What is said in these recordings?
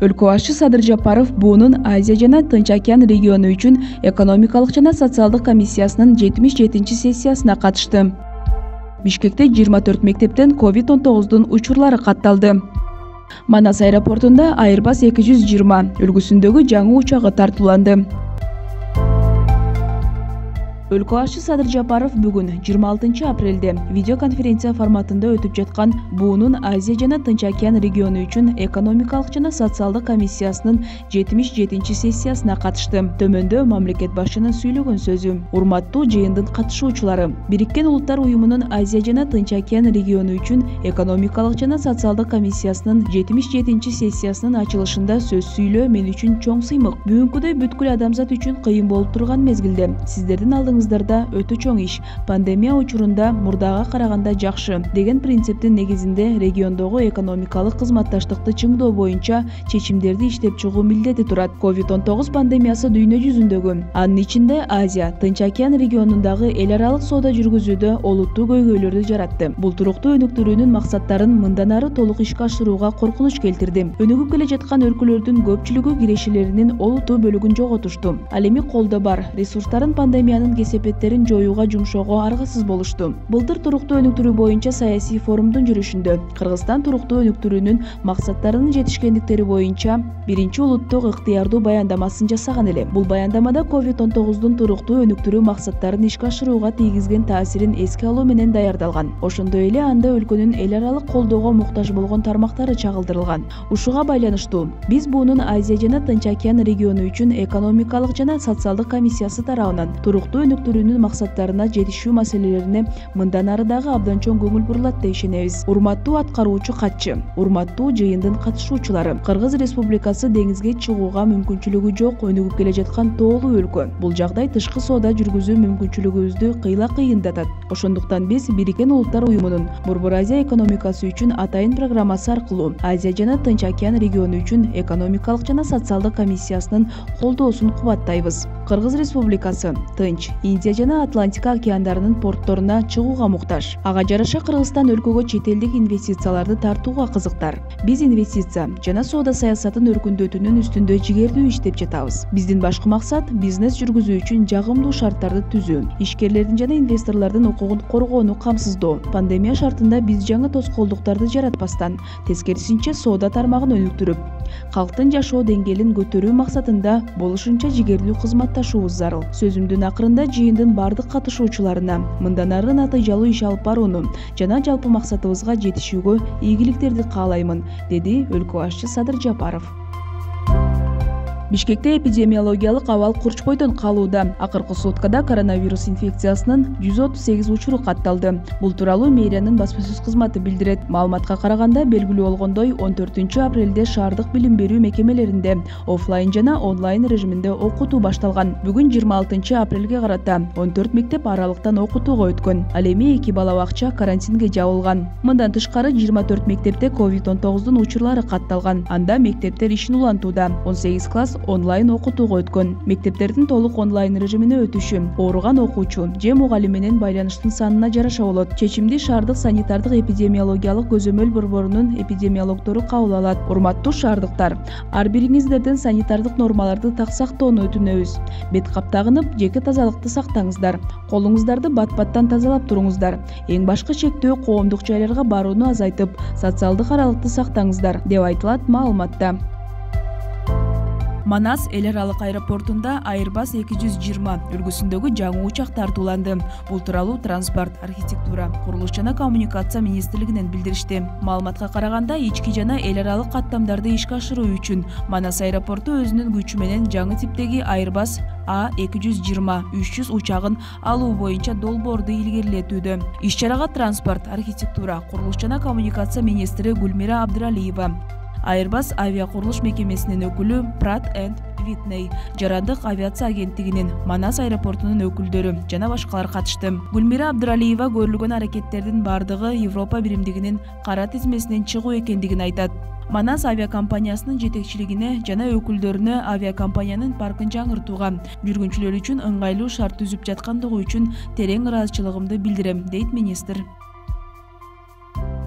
Өлкө башчы Садыр Жапаров буунун Азия жана Тынч океан региону үчүн экономикалык жана социалдык комиссиясынын 77-сессиясына катышты. Бишкекте 24 мектептен COVID-19 учурлары катталды. Манас аэропортунда Airbus 220 үлгүсүндөгү жаңы учагы тартууланды. Өлкө башчы Садыр Жапаров бүгүн 26 апрелде видеоконференция форматында өтүп жаткан буунун Азия жана Тынч океан региону үчүн экономикалык жана социалдык комиссиясынын 77-сессиясына катышты. Төмөндө мамлекет башчынын сүйлөгөн сөзү. Урматтуу жыйындын катышуучулары, Бириккен Улуттар уюмунун Азия жана Тынч океан региону үчүн экономикалык жана социалдык комиссиясынын 77-сессиясынын ачылышында сөз сүйлөө мен үчүн чоң сыймык. Бүгүнкүдөй бүткүл адамзат үчүн кыйын болуп турган мезгилде сиздердин алдыңыздарда өтө чоң иш, пандемия учурунда мурдага караганда жакшы деген принциптин негизинде региондогу экономикалык кызматташтыкты чыңдоо боюнча чечимдерди иштеп чыгуу милдети турат. COVID-19 пандемиясы дүйнө жүзүндөгү, анын ичинде Азия, Тынч океан регионундагы эл аралык соода жүргүзүүдө олуттуу көйгөйлөрдү жаратты. Бул туруктуу өнүктүрүүнүн максаттарын мындан ары толук ишке ашырууга коркунуч келтирди. Өнүгүп келе жаткан өлкөлөрдүн көпчүлүгү кирешелеринин олуттуу бөлүгүн жоготушту. Ал эми колдо бар ресурстарын пандемиянын кесепеттерин жоюуга жумшоого аргасыз болушту. Былтыр туруктуу өнүктүрүү боюнча саясий форумдун жүрүшүндө Кыргызстан туруктуу өнүктүрүүнүн максаттарынын жетишкендиктери боюнча биринчи улуттук ыктыярдуу баяндамасын жасаган эле. Бул баяндамада COVID-19 туруктуу өнүктүрүү максаттарын ишке ашырууга тийгизген таасирин эске алуу менен даярдалган. Ошондой эле анда өлкөнүн эл аралык колдоого муктаж болгон тармактары чагылдырылган. Ушуга байланыштуу биз буунун Азия жана Тынч океан региону үчүн экономикалык жана социалдык комиссиясы тарабынан туруктуу өнүктүрүүнүн максаттарына жетишүү маселелерине мындан ары дагы абдан чоң көңүл бурулат деп ишенебиз. Урматтуу аткаруучу катчы, урматтуу жыйындын катышуучулары, Кыргыз Республикасы деңизге чыгууга мүмкүнчүлүгү жок өнүгүп келе жаткан тоолуу өлкө. Бул жагдай тышкы соода жүргүзүү мүмкүнчүлүгүбүздү кыйла кыйындатат. Ошондуктан биз Бириккен Улуттар уюмунун Борбор Азия экономикасы үчүн атайын программасы аркылуу Азия жана Тынч океан региону үчүн экономикалык жана социалдык комиссиясынын колдоосун кубаттайбыз. Кыргыз Республикасы Тынч, Индия жана Атлантика океандарынын портторуна чыгууга муктаж. Ага жараша Кыргызстан өлкөгө чет элдик инвестицияларды тартууга кызыктар. Биз инвестиция жана соода саясатын өркүндөтүүнүн үстүндө жигердүү иштеп жатабыз. Биздин башкы максат бизнес жүргүзүү үчүн жагымдуу шарттарды түзүү, ишкерлердин жана инвесторлордун укугун коргоону камсыздоо. Пандемия шартында биз жаңы тоскоолдуктарды жаратпастан, тескерисинче соода тармагын өнүктүрүп, калктын жашоо деңгээлин көтөрүү максатында болушунча жигердүү кызматташуубуз зарыл. Сөзүмдүн акырында жыйындын бардык катышуучуларына мындан ары натыйжалуу иш алып барууну жана жалпы максатыбызга жетишүүгө ийгиликтерди каалаймын, деди өлкө башчы Садыр Жапаров. Бишкекте эпидемиологиялык абал курч бойдон калууда. Акыркы суткада коронавирус инфекциясынын 138 учуру катталды. Бул тууралуу мэриянын баспасөз кызматы билдирет. Маалыматка караганда белгилүү болгондой 14 апрелде шаардык билим берүү мекемелеринде офлайн жана онлайн режиминде окутуу башталган. Бүгүн 26 апрелге карата 14 мектеп аралыктан окутууга өткөн. Ал эми 2 бала бакча карантинге жабылган. Мындан тышкары 24 мектепте COVID-19 учурлары катталган. Анда мектептер ишин улантууда. 18 класс онлайн окутууга өткөн. Мектептердин толук онлайн режимине өтүшү ооруган окуучу же мугалим менен байланыштын санына жараша болот. Чечимди шаардык санитардык эпидемиологиялык көзөмөл борборунун эпидемиологдору кабыл алат. Урматтуу шаардыктар, ар бириңиздерден санитардык нормаларды так сактоону өтүнөбүз. Бет кап тагынып, жеке тазалыкты сактаңыздар. Колуңуздарды бат-баттан тазалап туруңуздар. Эң башкы чектөө коомдук жайларга барууну азайтып, социалдык аралыкты сактаңыздар, деп айтылат маалыматта. Манас эл аралык аэропортунда Airbus 220 үлгүсүндөгү жаңы учак тартууланды. Бул тууралуу Транспорт, архитектура, курулуш жана коммуникация министрлигинен билдиришти. Маалыматка караганда ички жана эл аралык каттамдарды ишке ашыруу үчүн Манас аэропорту өзүнүн күчү менен жаңы типтеги Airbus A220-300 учагын алуу боюнча долбоорду илгерилетүүдө. Иш-чарага Транспорт, архитектура, курулуш жана коммуникация министри Гүлмира Абдыралиева, Airbus авиакурулуш мекемесинин өкүлү Pratt & Whitney, жарандык авиация агенттигинин, Манас аэропортунун өкүлдөрү жана башкалар катышты. Гүлмира Абдыралиева көрүлгөн аракеттердин бардыгы Европа биримдигинин кара тизмесинен чыгуу экендигин айтат. Манас авиакомпаниясынын жетекчилигине жана өкүлдөрүнө авиакомпаниянын паркын жаңыртууга, жүргүнчүлөр үчүн ыңгайлуу шарт түзүп жаткандыгы үчүн терең ыраазычылыгымды билдирем, дейт министр.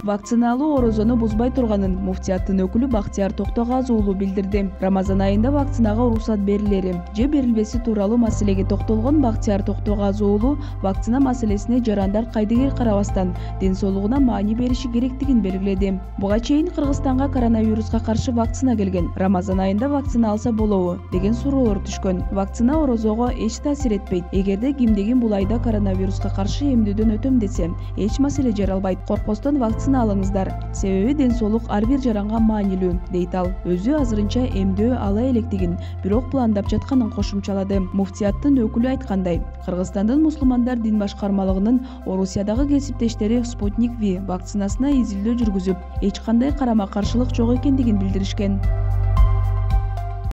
Вакциналуу орозону бузбай турганын муфтияттын өкүлү Бактияр Токтогазы уулу билдирди. Рамазан айында вакцинага уруксат берилери же берилбеси тууралуу маселеге токтолгон Бактияр Токтогазы уулу вакцина маселесине жарандар кайдыгер карабастан ден соолугуна маани бериши керектигин белгиледи. Буга чейин Кыргызстанга коронавируска каршы вакцина келген. Рамазан айында вакцина алса болобу деген суроолор түшкөн. Вакцина орозого эч таасир этпейт. Эгерде кимдигин бул айда коронавируска каршы эмдөөдөн өтөм десе, эч маселе жаралбайт. Коркпостон вакцина алыңыздар. Себеби ден соолук ар бир жаранга маанилүү, дейт ал. Өзү азырынча эмдөө ала электигин, бирок пландап жатканын кошумчалады. Муфтияттын өкүлү айткандай, Кыргызстандын мусулмандар дин башкармалыгынын Орусиядагы кесиптештери Спутник V вакцинасына изилдөө жүргүзүп, эч кандай карама-каршылык жок экендигин билдиришкен.